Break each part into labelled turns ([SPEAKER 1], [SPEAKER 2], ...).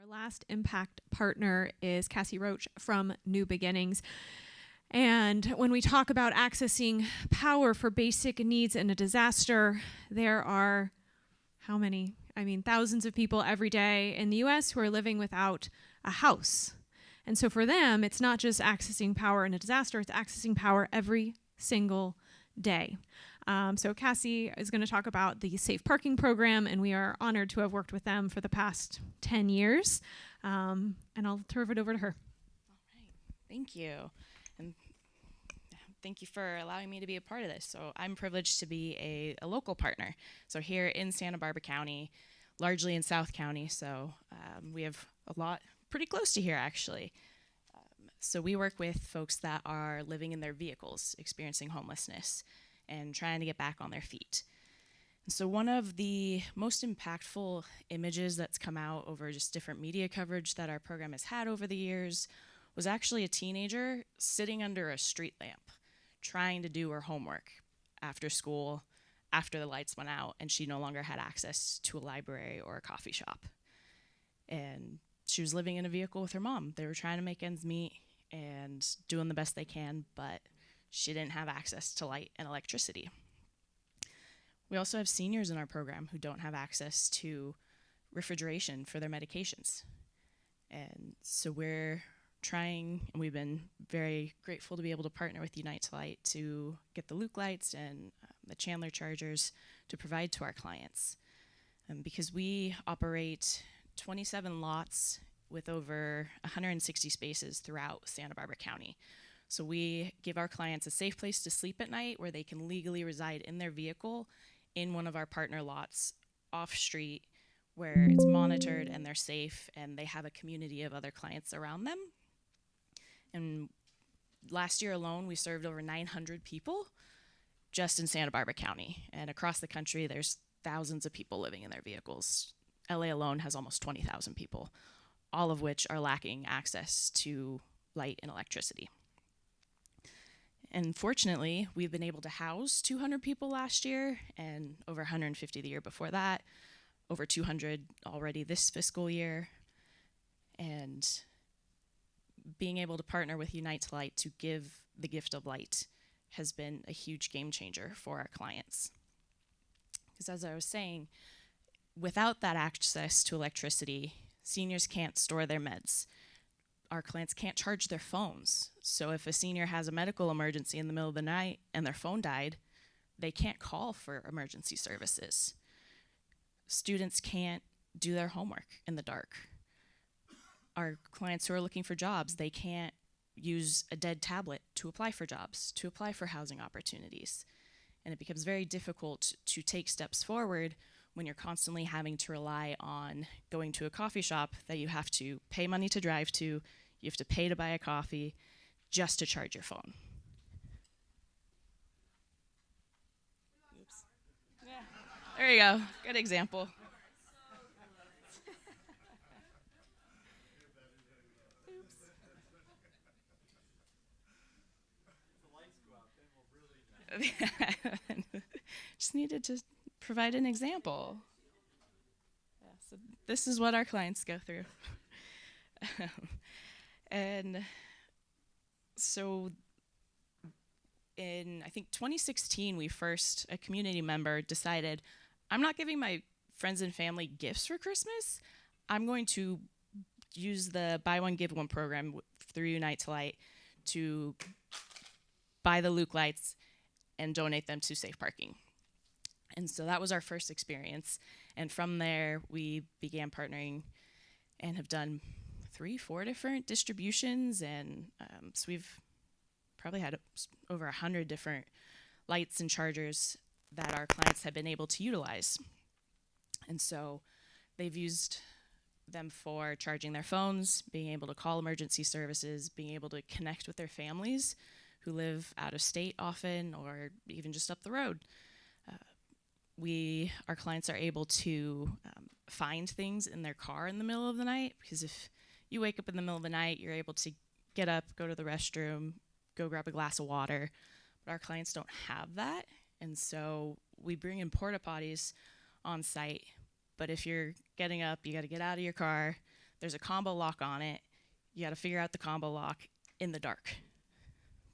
[SPEAKER 1] Our last impact partner is Cassie Roach from New Beginnings. And when we talk about accessing power for basic needs in a disaster, there are how many? Thousands of people every day in the US who are living without a house. And so for them, it's not just accessing power in a disaster, it's accessing power every single day. So Cassie is going to talk about the Safe Parking Program, and we are honored to have worked with them for the past 10 years. And I'll turn it over to her.
[SPEAKER 2] All right. Thank you. And thank you for allowing me to be a part of this. So I'm privileged to be a local partner. So here in Santa Barbara County, largely in South County. So we have a lot pretty close to here, actually. So we work with folks that are living in their vehicles, experiencing homelessness, and trying to get back on their feet. And so one of the most impactful images that's come out over just different media coverage that our program has had over the years was actually a teenager sitting under a street lamp, trying to do her homework after school, after the lights went out, and she no longer had access to a library or a coffee shop. And she was living in a vehicle with her mom. They were trying to make ends meet and doing the best they can, but she didn't have access to light and electricity. We also have seniors in our program who don't have access to refrigeration for their medications. And so we're trying, and we've been very grateful to be able to partner with Unite to Light to get the Luke lights and the Chandler chargers to provide to our clients. Because we operate 27 lots with over 160 spaces throughout Santa Barbara County. So we give our clients a safe place to sleep at night where they can legally reside in their vehicle in one of our partner lots off street where it's monitored and they're safe and they have a community of other clients around them. And last year alone, we served over 900 people just in Santa Barbara County. And across the country, there's thousands of people living in their vehicles. LA alone has almost 20,000 people, all of which are lacking access to light and electricity. And fortunately, we've been able to house 200 people last year and over 150 the year before that, over 200 already this fiscal year. And being able to partner with Unite to Light to give the gift of light has been a huge game changer for our clients. Because as I was saying, without that access to electricity, seniors can't store their meds. Our clients can't charge their phones. So if a senior has a medical emergency in the middle of the night and their phone died, they can't call for emergency services. Students can't do their homework in the dark. Our clients who are looking for jobs, they can't use a dead tablet to apply for jobs, to apply for housing opportunities. And it becomes very difficult to take steps forward when you're constantly having to rely on going to a coffee shop that you have to pay money to drive to, you have to pay to buy a coffee just to charge your phone. Oops. Yeah. There you go. Good example. Just needed to provide an example. Yeah, so this is what our clients go through. And so in, I think, 2016, a community member decided, I'm not giving my friends and family gifts for Christmas. I'm going to use the buy one, give one program through Unite to Light to buy the Luke lights and donate them to Safe Parking. And so that was our first experience. And from there, we began partnering and have done 3-4 different distributions. And so we've probably had over 100 different lights and chargers that our clients have been able to utilize. And so they've used them for charging their phones, being able to call emergency services, being able to connect with their families who live out of state often or even just up the road. Our clients are able to find things in their car in the middle of the night, because if you wake up in the middle of the night, you're able to get up, go to the restroom, go grab a glass of water. But our clients don't have that, and so we bring in porta potties on site. But if you're getting up, you got to get out of your car. there's a combo lock on it. You got to figure out the combo lock in the dark.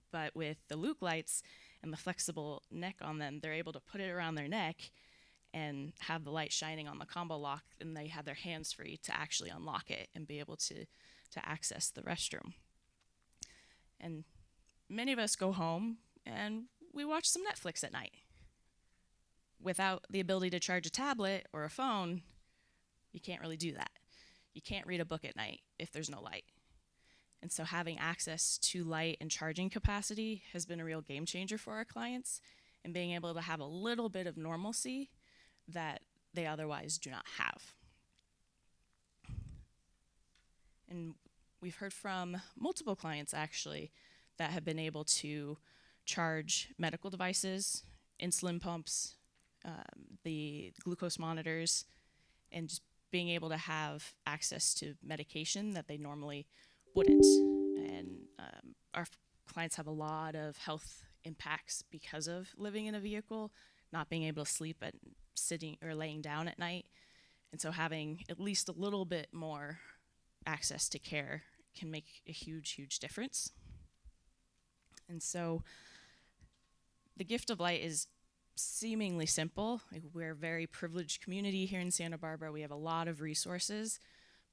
[SPEAKER 2] But with the Luke lights and the flexible neck on them, they're able to put it around their neck and have the light shining on the combo lock, and they have their hands free to actually unlock it and be able to access the restroom. And many of us go home and we watch some Netflix at night. Without the ability to charge a tablet or a phone, you can't really do that. You can't read a book at night if there's no light. And so having access to light and charging capacity has been a real game changer for our clients, and being able to have a little bit of normalcy that they otherwise do not have. And we've heard from multiple clients actually that have been able to charge medical devices, insulin pumps, the glucose monitors, and just being able to have access to medication that they normally wouldn't. And our clients have a lot of health impacts because of living in a vehicle, not being able to sleep at sitting or laying down at night. And so having at least a little bit more access to care can make a huge, huge difference. And so the gift of light is seemingly simple. Like, we're a very privileged community here in Santa Barbara. We have a lot of resources,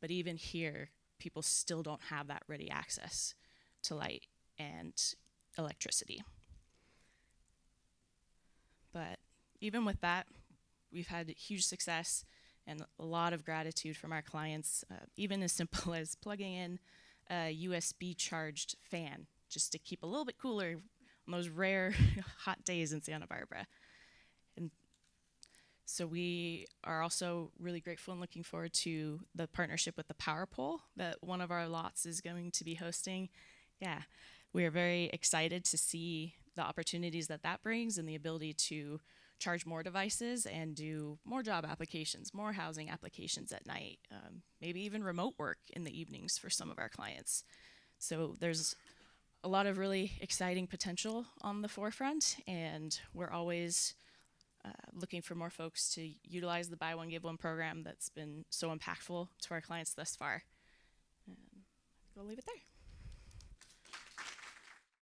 [SPEAKER 2] but even here, people still don't have that ready access to light and electricity. But even with that, we've had huge success and a lot of gratitude from our clients, even as simple as plugging in a USB charged fan just to keep a little bit cooler on those rare hot days in Santa Barbara. And so we are also really grateful and looking forward to the partnership with the Power Pole that one of our lots is going to be hosting. Yeah, we are very excited to see the opportunities that that brings and the ability to charge more devices and do more job applications, more housing applications at night, maybe even remote work in the evenings for some of our clients. So there's a lot of really exciting potential on the forefront, and we're always looking for more folks to utilize the Buy One, Give One program that's been so impactful to our clients thus far. I'll leave it there.